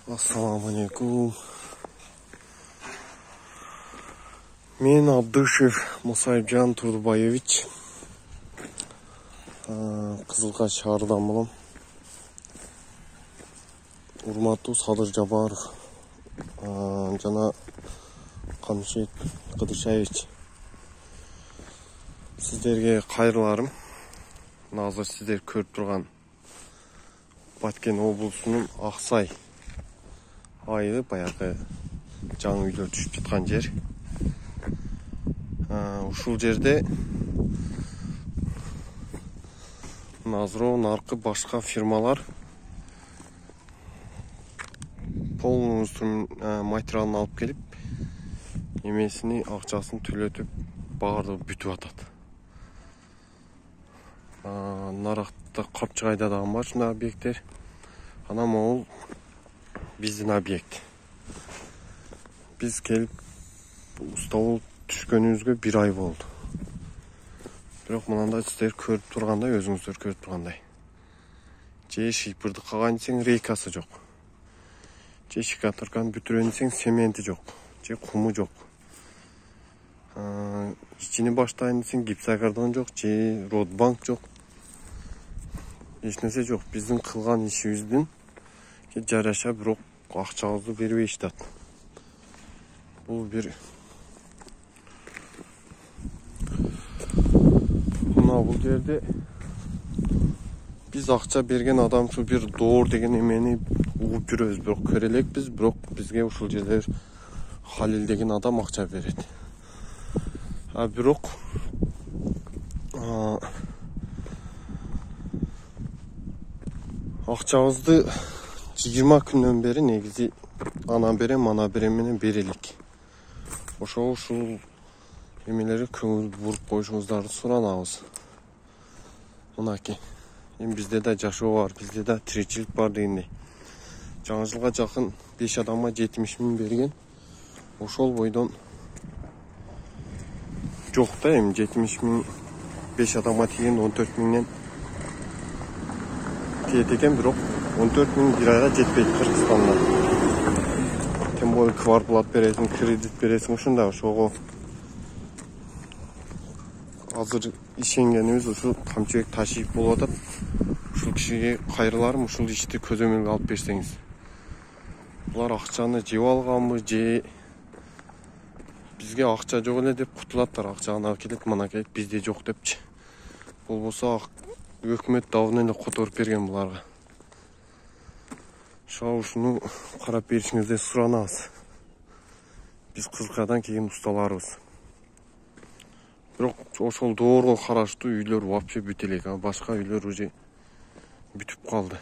Assalamu alaikum. Men Abdышев Musayibcan Turdubayevich. Kızılkaç şahırdan bulam. Urmаттуу Садыр Жабаров. Жана Камшек Кыдышевич. Сиздерге кайрыларым. Азыр сиздер көрүп турган Баткен облусунун Аксай айы баягы жаңы үйлөр түшүп жаткан жер. Ушул жерде Назро наркы башка фирмалар полный материалын алып келип, эмесини акчасын төлөтүп, баардыгы бүтүп атат. Наракта Капчыгайда дагы бар ушундай объекттер. Анан могул биздин объект. Биз келип уста түшкөнүбүзгө 1 ай болду. Бирок мынандай сиздер көрүп тургандай, өзүңүздөр көрүп тургандай. Же шийпырды каган десең рейкасы жок. Же шикатырканы бүтүрөн десең цементи жок. Же куму жок. Ичини баштайын десең гипсокартон жок, же родбанк жок. Эч нерсе жок. Биздин кылган ишибиздин жараша бирок акчабызды бербей иштат. Бул бир бул жерде биз акча берген адам ушу бир доор деген эмени угуп жүрөбүз, бирок көрө элекпиз, бирок бизге ушул жерде Халил деген адам акча берет. Бирок акчабызды 20 күндөн бери негизи ана берем менен берелик. Ошол ушул эмелерге көңүл буруп коюшуңуздарды суранабыз. Мынаки. Эми бизде да жашоо бар, бизде да тиричилик бар дегендей. Жаңы жылга жакын 5 адамга 70 000 берген. Ошол бойдон жок да, эми 70 000 5 адамга тиген 14 000ден тиет экен, бирок 14 000 бир айга жетпейт Кыргызстанда. Тем более квартплат бересиң, кредит бересиң, ушундай ошого азыр ишенгенибиз ушул Камчыбек Ташиев болуп атат. Ушул кишиге кайрыларым, ушул ишти көзөмөлгө алып берсеңиз. Булар акчаны жеп алганбы, же бизге акча жок эле деп кутулаттар, акчаны келет, мына келет, бизде жок депчи. Болбосо өкмөт давно эле которуп берген буларга. Ушуну карап беришиңизди суранабыз. Биз Кызылкайдан келген усталарыбыз. Бирок ошол доорго караштуу үйлөр вообще бүтө элек, башка үйлөр уже бүтүп калды.